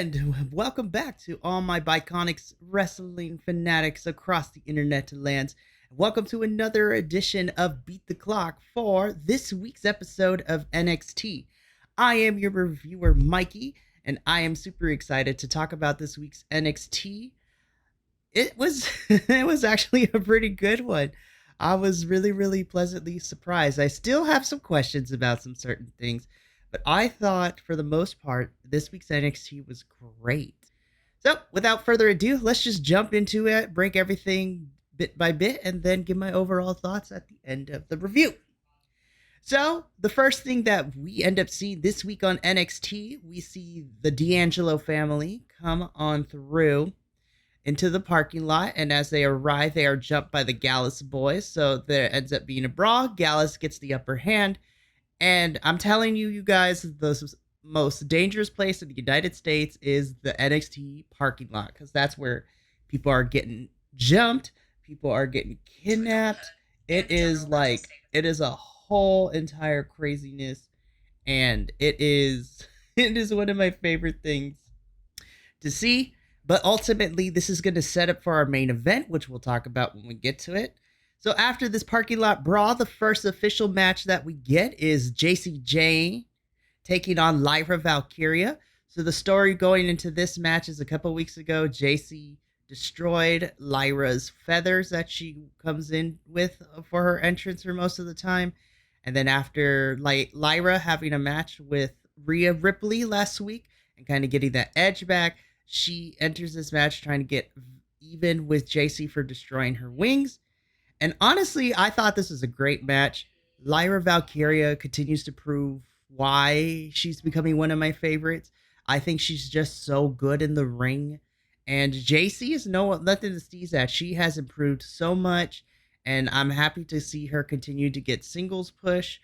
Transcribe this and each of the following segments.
And welcome back to all my Bi-Conics wrestling fanatics across the internet lands. Welcome to another edition of Beat the Clock for this week's episode of NXT. I am your reviewer, Mikey, and I am super excited to talk about this week's NXT. It was it was actually a pretty good one. I was really pleasantly surprised. I still have some questions about some certain things, but I thought for the most part this week's NXT was great. So without further ado, let's just jump into it, break everything bit by bit, and then give my overall thoughts at the end of the review. So the first thing that we end up seeing this week on NXT, we see the D'Angelo family come on through into the parking lot, and as they arrive, they are jumped by the Gallus boys. So there ends up being a brawl. Gallus gets the upper hand, and I'm telling you, you guys, the most dangerous place in the United States is the NXT parking lot, because that's where people are getting jumped, people are getting kidnapped. It is a whole entire craziness, and it is one of my favorite things to see. But ultimately, this is going to set up for our main event, which we'll talk about when we get to it. So after this parking lot brawl, the first official match that we get is JCJ taking on Lyra Valkyria. So the story going into this match is a couple weeks ago, JC destroyed Lyra's feathers that she comes in with for her entrance for most of the time. And then after Lyra having a match with Rhea Ripley last week and kind of getting that edge back, she enters this match trying to get even with JC for destroying her wings. And honestly, I thought this was a great match. Lyra Valkyria continues to prove why she's becoming one of my favorites. I think she's just so good in the ring. And JC is nothing to sneeze at. She has improved so much, and I'm happy to see her continue to get singles push.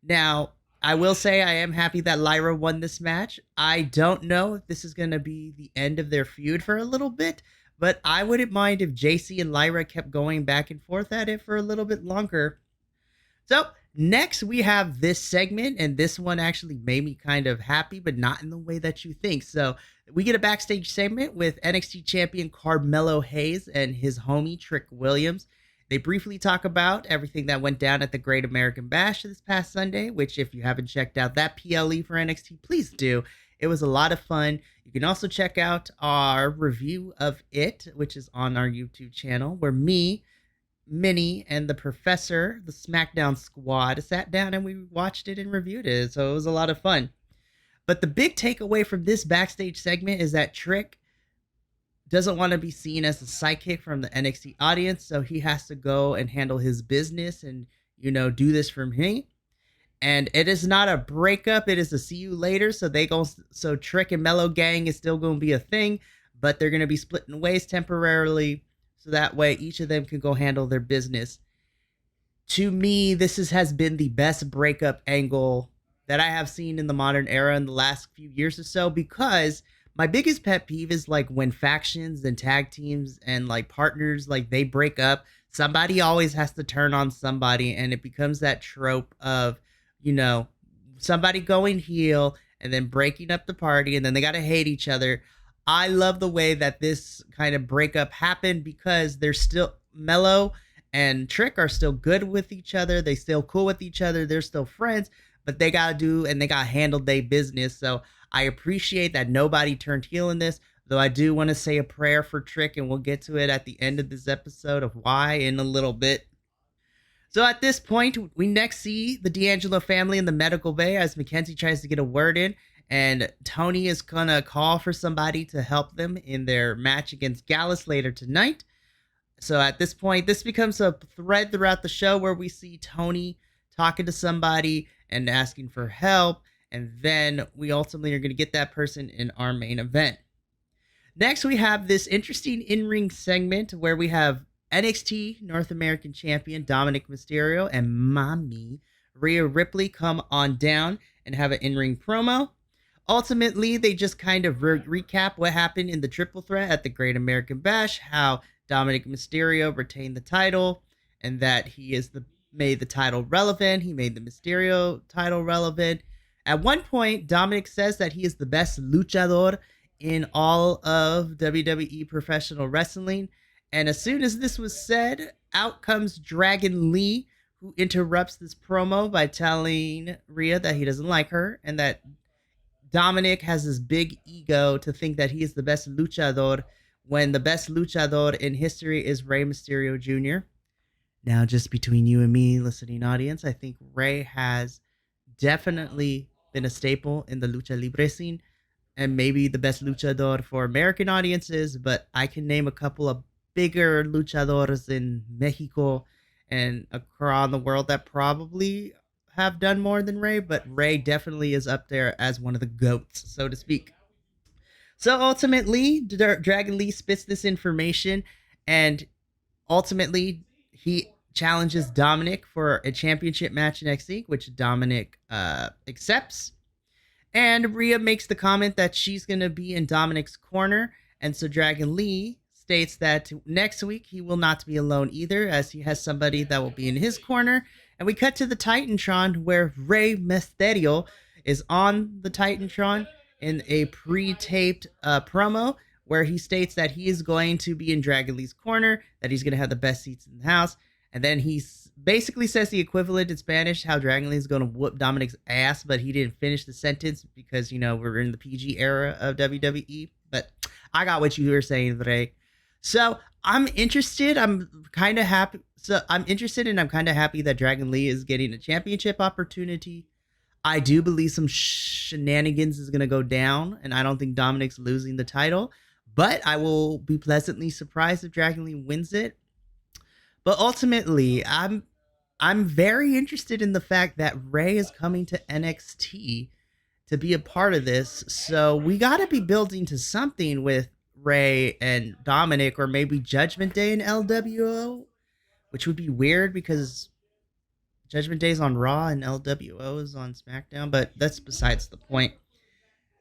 Now, I will say I am happy that Lyra won this match. I don't know if this is going to be the end of their feud for a little bit, but I wouldn't mind if JC and Lyra kept going back and forth at it for a little bit longer. So next we have this segment, and this one actually made me kind of happy, but not in the way that you think. So we get a backstage segment with NXT champion Carmelo Hayes and his homie Trick Williams. They briefly talk about everything that went down at the Great American Bash this past Sunday, which if you haven't checked out that PLE for NXT, please do. It was a lot of fun. You can also check out our review of it, which is on our YouTube channel, where me, Minnie, and the Professor, the SmackDown squad, sat down and we watched it and reviewed it. So it was a lot of fun. But the big takeaway from this backstage segment is that Trick doesn't want to be seen as a sidekick from the NXT audience, so he has to go and handle his business and, do this for me. And it is not a breakup, it is a see you later. So Trick and Mellow Gang is still going to be a thing, but they're going to be splitting ways temporarily, so that way each of them can go handle their business. To me, this has been the best breakup angle that I have seen in the modern era in the last few years or so, because my biggest pet peeve is when factions and tag teams and partners, they break up, somebody always has to turn on somebody, and it becomes that trope of, somebody going heel and then breaking up the party, and then they got to hate each other. I love the way that this kind of breakup happened, because they're still Mellow and Trick are still good with each other. They still cool with each other. They're still friends, but they got to handle their business. So I appreciate that nobody turned heel in this, though I do want to say a prayer for Trick, and we'll get to it at the end of this episode of why in a little bit. So at this point, we next see the D'Angelo family in the medical bay as Mackenzie tries to get a word in, and Tony is going to call for somebody to help them in their match against Gallus later tonight. So at this point, this becomes a thread throughout the show where we see Tony talking to somebody and asking for help, and then we ultimately are going to get that person in our main event. Next, we have this interesting in-ring segment where we have NXT North American Champion Dominic Mysterio and Mommy Rhea Ripley come on down and have an in-ring promo. Ultimately, they just kind of recap what happened in the triple threat at the Great American Bash, how Dominic Mysterio retained the title, and that he made the title relevant. He made the Mysterio title relevant. At one point, Dominic says that he is the best luchador in all of WWE professional wrestling. And as soon as this was said, out comes Dragon Lee, who interrupts this promo by telling Rhea that he doesn't like her and that Dominic has this big ego to think that he is the best luchador when the best luchador in history is Rey Mysterio Jr. Now, just between you and me, listening audience, I think Rey has definitely been a staple in the lucha libre scene and maybe the best luchador for American audiences, but I can name a couple of bigger luchadores in Mexico and around the world that probably have done more than Rey, but Rey definitely is up there as one of the GOATs, so to speak. So ultimately, Dragon Lee spits this information, and ultimately he challenges Dominic for a championship match next week, which Dominic accepts. And Rhea makes the comment that she's going to be in Dominic's corner. And so Dragon Lee states that next week he will not be alone either, as he has somebody that will be in his corner. And we cut to the Titantron, where Rey Mysterio is on the Titantron in a pre-taped promo, where he states that he is going to be in Dragon Lee's corner, that he's going to have the best seats in the house. And then he basically says the equivalent in Spanish, how Dragon Lee is going to whoop Dominic's ass, but he didn't finish the sentence because, you know, we're in the PG era of WWE. But I got what you were saying, Rey. So I'm interested. I'm kind of happy. So I'm interested and I'm kind of happy that Dragon Lee is getting a championship opportunity. I do believe some shenanigans is going to go down, and I don't think Dominic's losing the title. But I will be pleasantly surprised if Dragon Lee wins it. But ultimately, I'm very interested in the fact that Rey is coming to NXT to be a part of this. So we got to be building to something with Rey and Dominic, or maybe Judgment Day in LWO, which would be weird because Judgment Day is on Raw and LWO is on SmackDown, but that's besides the point.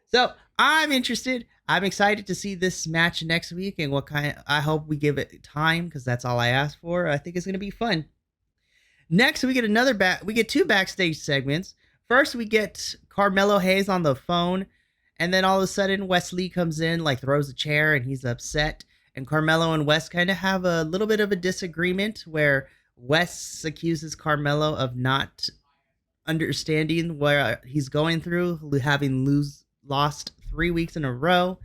So I'm interested. I'm excited to see this match next week, and I hope we give it time, because that's all I asked for. I think it's going to be fun. Next, we get two backstage segments. First, we get Carmelo Hayes on the phone, and then all of a sudden, Wes Lee comes in, like throws a chair, and he's upset. And Carmelo and Wes kind of have a little bit of a disagreement, where Wes accuses Carmelo of not understanding where he's going through, having lost 3 weeks in a row.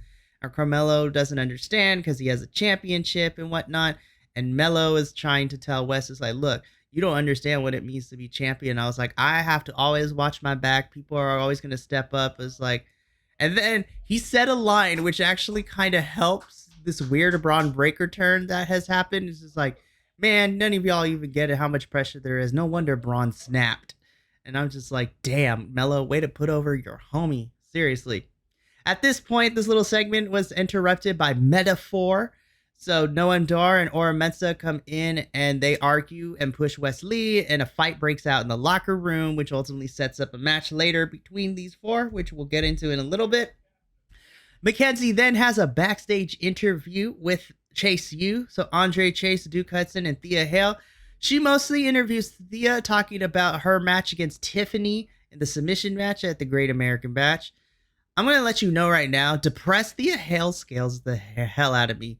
Or Carmelo doesn't understand because he has a championship and whatnot. And Melo is trying to tell Wes, is like, look, you don't understand what it means to be champion. I was like, I have to always watch my back. People are always going to step up. It's like, and then he said a line which actually kind of helps this weird Braun Breaker turn that has happened. It's just like, man, none of y'all even get it, how much pressure there is. No wonder Braun snapped. And I'm just like, damn, Melo, way to put over your homie. Seriously. At this point, this little segment was interrupted by Metaphor. So Noam Dar and Ora Mensa come in and they argue and push Wes Lee, and a fight breaks out in the locker room, which ultimately sets up a match later between these four, which we'll get into in a little bit. Mackenzie then has a backstage interview with Chase U. So Andre Chase, Duke Hudson, and Thea Hale. She mostly interviews Thea, talking about her match against Tiffany in the submission match at the Great American Bash. I'm going to let you know right now, depressed Thea Hale scales the hell out of me.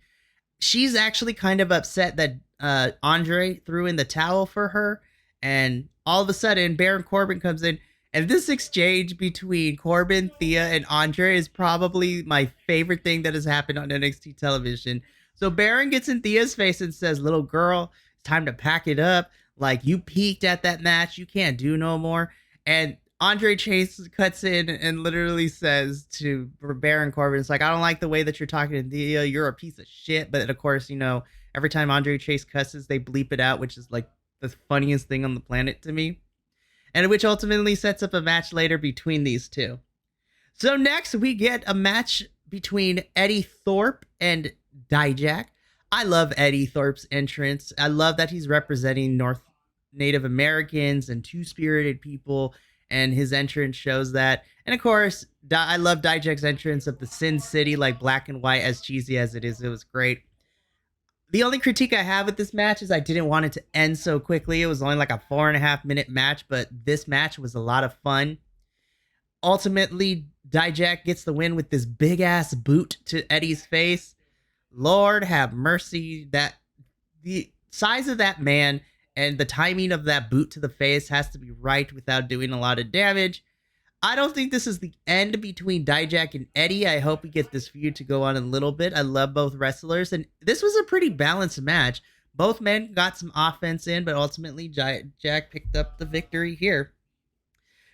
She's actually kind of upset that Andre threw in the towel for her, and all of a sudden Baron Corbin comes in, and this exchange between Corbin, Thea, and Andre is probably my favorite thing that has happened on NXT television. So Baron gets in Thea's face and says, little girl, it's time to pack it up. Like, you peaked at that match. You can't do no more. And Andre Chase cuts in and literally says to Baron Corbin, it's like, I don't like the way that you're talking to Thea. You're a piece of shit. But of course, you know, every time Andre Chase cusses, they bleep it out, which is like the funniest thing on the planet to me. And which ultimately sets up a match later between these two. So next we get a match between Eddie Thorpe and Dijak. I love Eddie Thorpe's entrance. I love that he's representing Native Americans and two-spirited people, and his entrance shows that. And of course, I love Dijak's entrance of the Sin City, like black and white, as cheesy as it is. It was great. The only critique I have with this match is I didn't want it to end so quickly. It was only like a 4.5 minute match, but this match was a lot of fun. Ultimately, Dijak gets the win with this big ass boot to Eddie's face. Lord have mercy. That the size of that man and the timing of that boot to the face has to be right without doing a lot of damage. I don't think this is the end between Dijak and Eddie. I hope we get this feud to go on a little bit. I love both wrestlers, and this was a pretty balanced match. Both men got some offense in, but ultimately Jack picked up the victory here.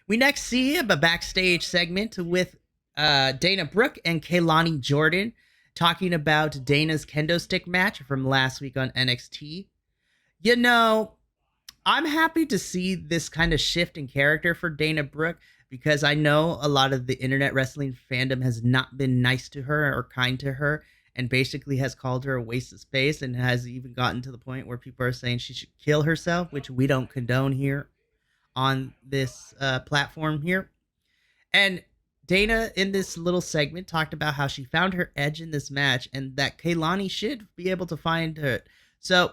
We next see a backstage segment with Dana Brooke and Kaylani Jordan talking about Dana's kendo stick match from last week on NXT. You know, I'm happy to see this kind of shift in character for Dana Brooke because I know a lot of the internet wrestling fandom has not been nice to her or kind to her and basically has called her a waste of space and has even gotten to the point where people are saying she should kill herself, which we don't condone here on this platform here. And Dana, in this little segment, talked about how she found her edge in this match and that Kaylani should be able to find her. So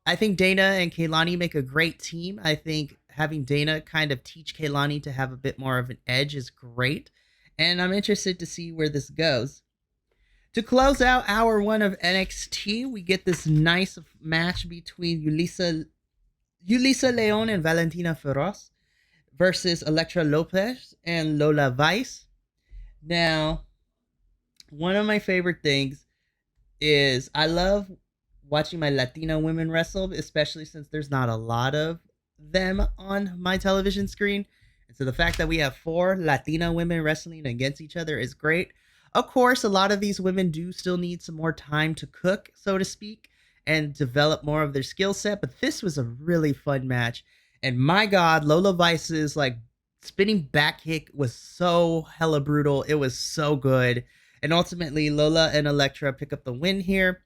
I think Dana and Kaylani make a great team. I think having Dana kind of teach Kaylani to have a bit more of an edge is great. And I'm interested to see where this goes. To close out hour one of NXT, we get this nice match between Yulisa Leon and Valentina Feroz versus Elektra Lopez and Lola Vice. Now, one of my favorite things is I love watching my Latina women wrestle, especially since there's not a lot of them on my television screen. And so the fact that we have 4 Latina women wrestling against each other is great. Of course, a lot of these women do still need some more time to cook, so to speak, and develop more of their skill set. But this was a really fun match. And my God, Lola Vice's like spinning back kick was so hella brutal. It was so good. And ultimately, Lola and Elektra pick up the win here.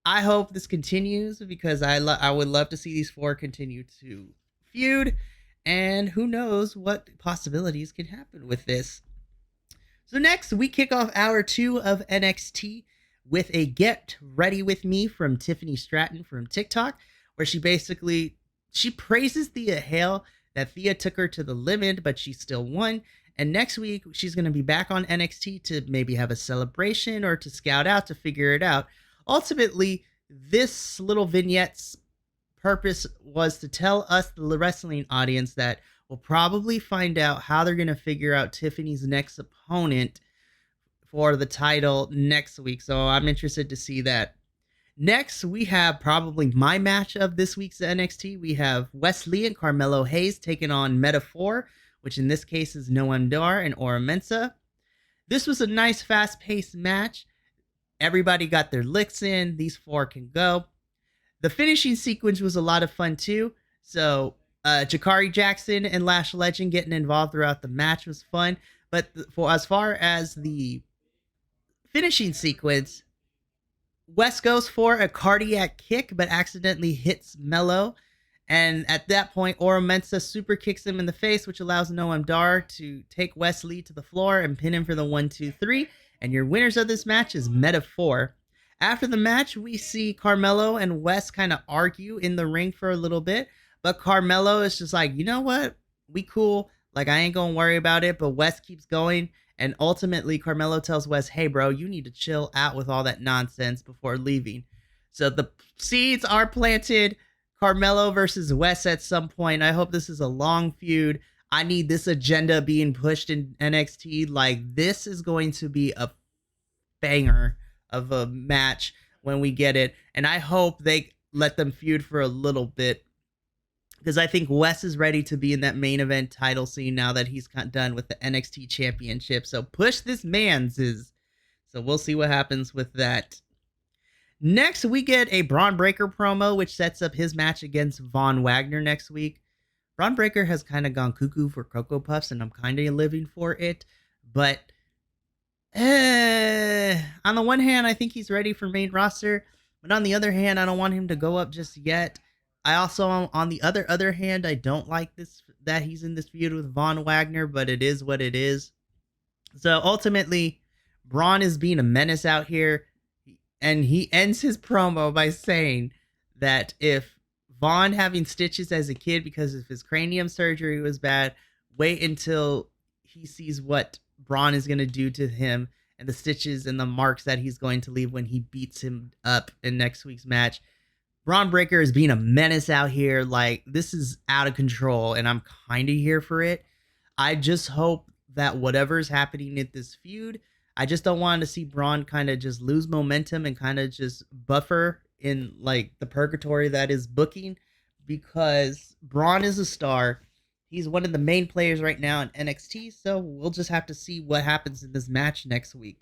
I hope this continues because I would love to see these 4 continue to feud. And who knows what possibilities can happen with this. So next, we kick off hour 2 of NXT with a Get Ready With Me from Tiffany Stratton from TikTok, where she praises Thea Hale that Thea took her to the limit, but she still won. And next week, she's going to be back on NXT to maybe have a celebration or to scout out to figure it out. Ultimately, this little vignette's purpose was to tell us, the wrestling audience, that we'll probably find out how they're going to figure out Tiffany's next opponent for the title next week. So I'm interested to see that. Next, we have probably my match of this week's NXT. We have Wes Lee and Carmelo Hayes taking on Metaphor, which in this case is Noam Dar and Ora Mensa. This was a nice, fast-paced match. Everybody got their licks in. These 4 can go. The finishing sequence was a lot of fun too. So Jakari Jackson and Lash Legend getting involved throughout the match was fun. But for as far as the finishing sequence, Wes goes for a cardiac kick, but accidentally hits Mello. And at that point, Ora Mensa super kicks him in the face, which allows Noam Dar to take Wes Lee to the floor and pin him for the 1-2-3. And your winners of this match is Metaphor. After the match, we see Carmelo and Wes kind of argue in the ring for a little bit. But Carmelo is just like, you know what? We cool. Like, I ain't going to worry about it. But Wes keeps going. And ultimately, Carmelo tells Wes, hey, bro, you need to chill out with all that nonsense before leaving. So the seeds are planted. Carmelo versus Wes at some point. I hope this is a long feud. I need this agenda being pushed in NXT. Like, this is going to be a banger of a match when we get it. And I hope they let them feud for a little bit, because I think Wes is ready to be in that main event title scene now that he's done with the NXT championship. So push this man's. So we'll see what happens with that. Next, we get a Braun Breaker promo, which sets up his match against Von Wagner next week. Braun Breaker has kind of gone cuckoo for Cocoa Puffs, and I'm kind of living for it. But on the one hand, I think he's ready for main roster. But on the other hand, I don't want him to go up just yet. I also, on the other hand, I don't like this, that he's in this feud with Von Wagner, but it is what it is. So ultimately, Braun is being a menace out here. And he ends his promo by saying that if Von having stitches as a kid because of his cranium surgery was bad, wait until he sees what Braun is going to do to him and the stitches and the marks that he's going to leave when he beats him up in next week's match. Braun Breaker is being a menace out here. Like, this is out of control, and I'm kind of here for it. I just hope that whatever is happening at this feud, I just don't want to see Braun kind of just lose momentum and kind of just buffer in like the purgatory that is booking, because Braun is a star. He's one of the main players right now in NXT, so we'll just have to see what happens in this match next week.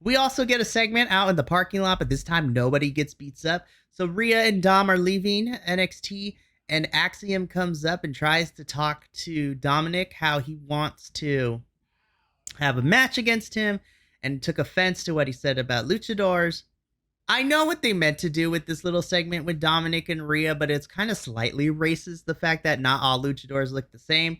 We also get a segment out in the parking lot, but this time nobody gets beats up. So Rhea and Dom are leaving NXT, and Axiom comes up and tries to talk to Dominic how he wants to have a match against him, and took offense to what he said about luchadors. I know what they meant to do with this little segment with Dominic and Rhea, but it's kind of slightly racist, the fact that not all luchadors look the same.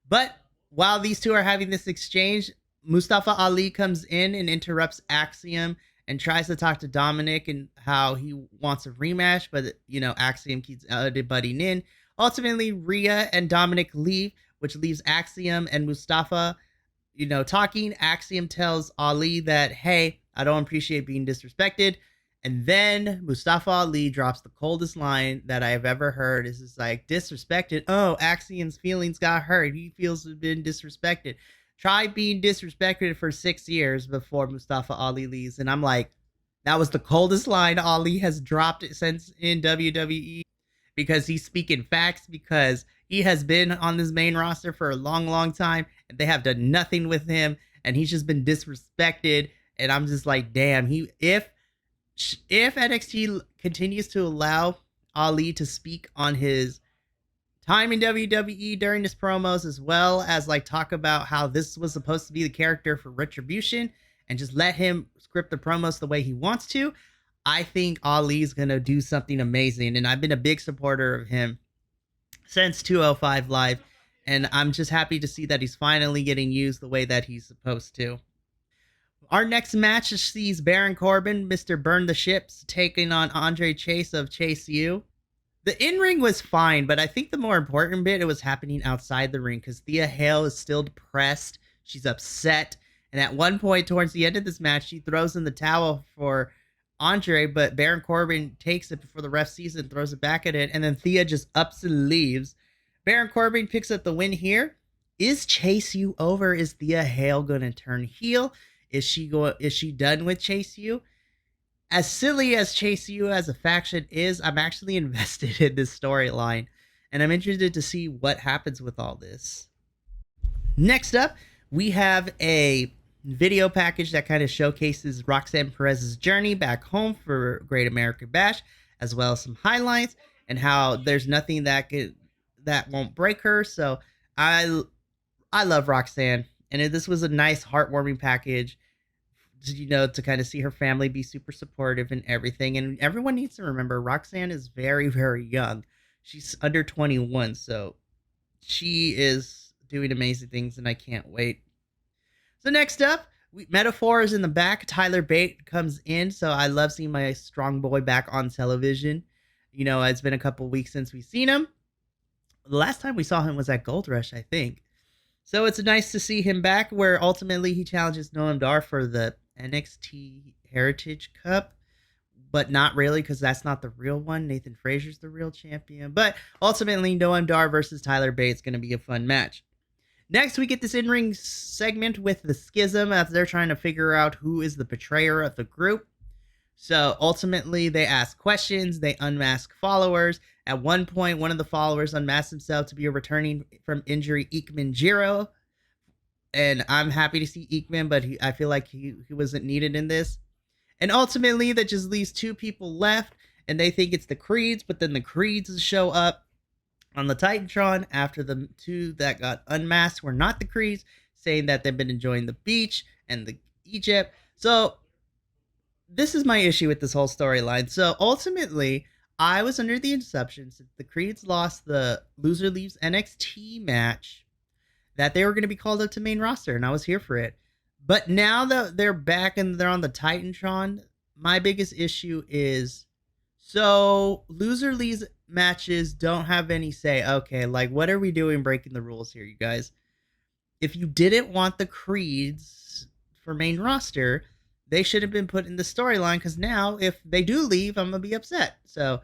But while these two are having this exchange, Mustafa Ali comes in and interrupts Axiom and tries to talk to Dominic and how he wants a rematch, but Axiom keeps butting in. Ultimately, Rhea and Dominic leave, which leaves Axiom and Mustafa, talking. Axiom tells Ali that, hey, I don't appreciate being disrespected. And then Mustafa Ali drops the coldest line that I've ever heard. It's just like, disrespected. Oh, Axiom's feelings got hurt. He feels been disrespected. Try being disrespected for 6 years before Mustafa Ali leaves. And I'm like, that was the coldest line Ali has dropped since in WWE, because he's speaking facts, because he has been on this main roster for a long, long time, and they have done nothing with him, and he's just been disrespected. And I'm just like, damn, if NXT continues to allow Ali to speak on his time in WWE during his promos, as well as like talk about how this was supposed to be the character for Retribution, and just let him script the promos the way he wants to, I think Ali's going to do something amazing. And I've been a big supporter of him since 205 Live, and I'm just happy to see that he's finally getting used the way that he's supposed to. Our next match sees Baron Corbin, Mr. Burn the Ships, taking on Andre Chase of Chase U. The in-ring was fine, but I think the more important bit, it was happening outside the ring, because Thea Hale is still depressed. She's upset. And at one point towards the end of this match, she throws in the towel for Andre, but Baron Corbin takes it before the ref sees it and throws it back at it. And then Thea just ups and leaves. Baron Corbin picks up the win here. Is Chase U over? Is Thea Hale going to turn heel? Is she done with Chase U? As silly as Chase U as a faction is, I'm actually invested in this storyline, and I'm interested to see what happens with all this. Next up, we have a video package that kind of showcases Roxanne Perez's journey back home for Great American Bash, as well as some highlights and how there's nothing that won't break her. So I love Roxanne, and this was a nice, heartwarming package, to kind of see her family be super supportive and everything. And everyone needs to remember, Roxanne is very, very young. She's under 21, so she is doing amazing things, and I can't wait. So next up, Metaphor is in the back. Tyler Bate comes in, so I love seeing my strong boy back on television. It's been a couple weeks since we've seen him. The last time we saw him was at Gold Rush, I think. So it's nice to see him back, where ultimately he challenges Noam Dar for the NXT Heritage Cup, but not really, because that's not the real one. Nathan Frazier's the real champion. But ultimately, Noam Dar versus Tyler Bate is going to be a fun match. Next, we get this in-ring segment with the Schism, as they're trying to figure out who is the betrayer of the group. So ultimately, they ask questions, they unmask followers. At one point, one of the followers unmasked himself to be a returning from injury Ikemen Jiro. And I'm happy to see Ikemen, but I feel like he wasn't needed in this. And ultimately, that just leaves two people left, and they think it's the Creeds, but then the Creeds show up on the Titantron after the two that got unmasked were not the Creeds, saying that they've been enjoying the beach and the Egypt. So this is my issue with this whole storyline. So ultimately, I was under the assumption that the Creeds lost the Loser Leaves NXT match, that they were going to be called up to main roster, and I was here for it. But now that they're back and they're on the Titantron, my biggest issue is, so Loser Leaves matches don't have any say. Okay, like, what are we doing breaking the rules here, you guys? if you didn't want the Creeds for main roster, they should have been put in the storyline, because now if they do leave, I'm going to be upset. So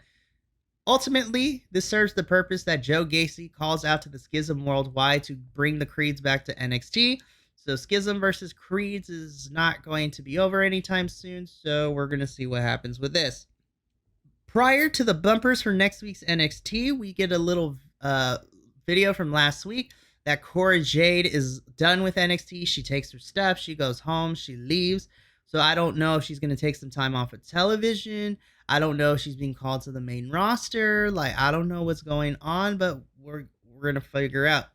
ultimately, this serves the purpose that Joe Gacy calls out to the Schism worldwide to bring the Creeds back to NXT. So Schism versus Creeds is not going to be over anytime soon, so we're going to see what happens with this. Prior to the bumpers for next week's NXT, we get a little video from last week that Cora Jade is done with NXT. She takes her stuff, she goes home, she leaves. So I don't know if she's going to take some time off of television. I don't know if she's being called to the main roster. Like, I don't know what's going on, but we're going to figure out.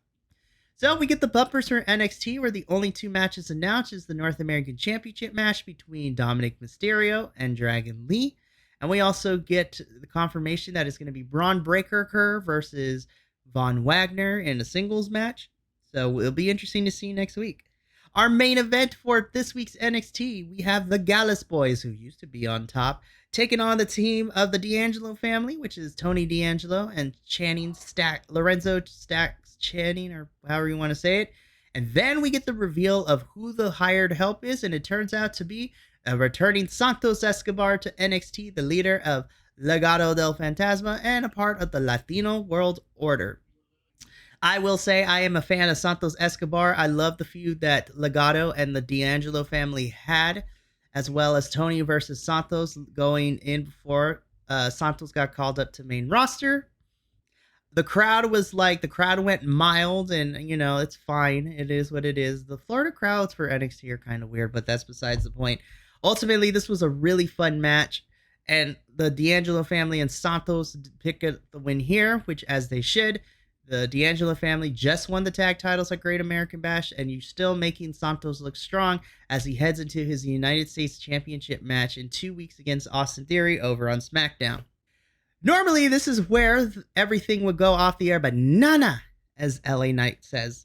So we get the bumpers for NXT, where the only two matches announced is the North American Championship match between Dominic Mysterio and Dragon Lee. And we also get the confirmation that it's going to be Braun Breaker versus Von Wagner in a singles match. So it'll be interesting to see next week. Our main event for this week's NXT, we have the Gallus Boys, who used to be on top, taking on the team of the D'Angelo family, which is Tony D'Angelo and Lorenzo Stacks Channing, or however you want to say it. And then we get the reveal of who the hired help is, and it turns out to be a returning Santos Escobar to NXT, the leader of Legado del Fantasma and a part of the Latino World Order. I will say I am a fan of Santos Escobar. I love the feud that Legado and the D'Angelo family had, as well as Tony versus Santos going in before Santos got called up to main roster. The crowd went mild, and it's fine. It is what it is. The Florida crowds for NXT are kind of weird, but that's besides the point. Ultimately, this was a really fun match, and the D'Angelo family and Santos pick up the win here, which as they should. The D'Angelo family just won the tag titles at Great American Bash, and you're still making Santos look strong as he heads into his United States Championship match in 2 weeks against Austin Theory over on SmackDown. Normally, this is where everything would go off the air, but nana, as LA Knight says.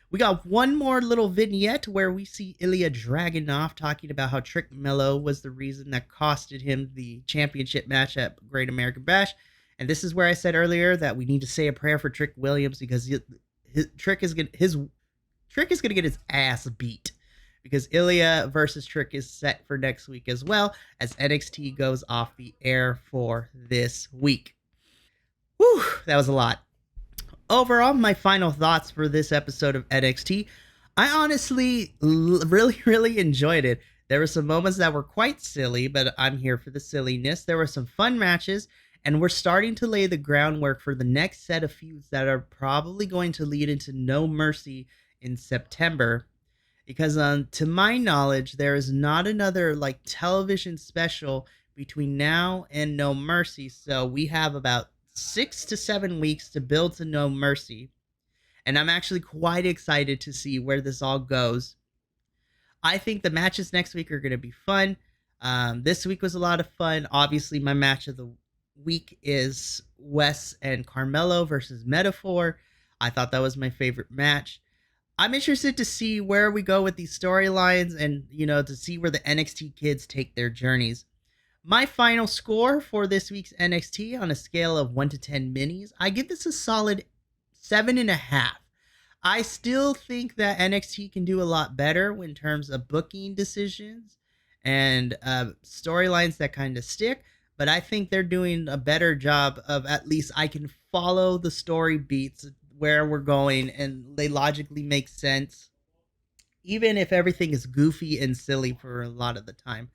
We got one more little vignette where we see Ilya Dragunov talking about how Trick Mello was the reason that costed him the championship match at Great American Bash. And this is where I said earlier that we need to say a prayer for Trick Williams, because Trick is going to get his ass beat, because Ilya versus Trick is set for next week as well, as NXT goes off the air for this week. Whew, that was a lot. Overall, my final thoughts for this episode of NXT, I honestly really enjoyed it. There were some moments that were quite silly, but I'm here for the silliness. There were some fun matches, and we're starting to lay the groundwork for the next set of feuds that are probably going to lead into No Mercy in September. Because to my knowledge, there is not another television special between now and No Mercy. So we have about 6 to 7 weeks to build to No Mercy. And I'm actually quite excited to see where this all goes. I think the matches next week are going to be fun. This week was a lot of fun. Obviously, my match of the week is Wes and Carmelo versus Metaphor. I thought that was my favorite match. I'm interested to see where we go with these storylines, and to see where the NXT kids take their journeys. My final score for this week's NXT on a scale of 1 to 10 minis, I give this a solid 7.5. I still think that NXT can do a lot better in terms of booking decisions and storylines that kind of stick. But I think they're doing a better job of, at least I can follow the story beats, where we're going, and they logically make sense, even if everything is goofy and silly for a lot of the time.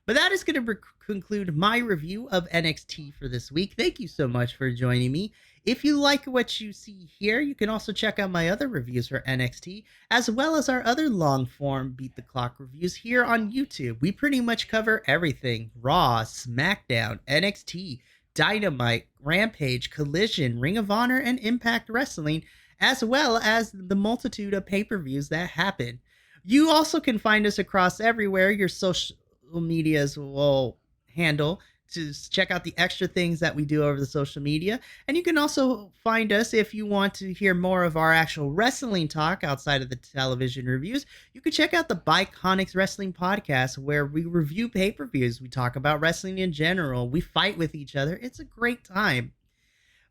But that is going to conclude my review of NXT for this week. Thank you so much for joining me. If you like what you see here, you can also check out my other reviews for NXT, as well as our other long-form Beat the Clock reviews here on YouTube. We pretty much cover everything: Raw, SmackDown, NXT, Dynamite, Rampage, Collision, Ring of Honor, and Impact Wrestling, as well as the multitude of pay-per-views that happen. You also can find us across everywhere your social medias will handle, to check out the extra things that we do over the social media. And you can also find us, if you want to hear more of our actual wrestling talk outside of the television reviews, you can check out the Bi-Conics Wrestling Podcast, where we review pay-per-views. We talk about wrestling in general. We fight with each other. It's a great time.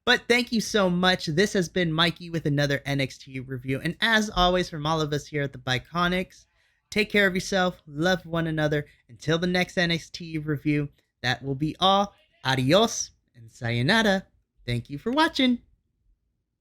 But thank you so much. This has been Mikey with another NXT review. And as always, from all of us here at the Bi-Conics, take care of yourself, love one another. Until the next NXT review, that will be all. Adios and sayonara. Thank you for watching.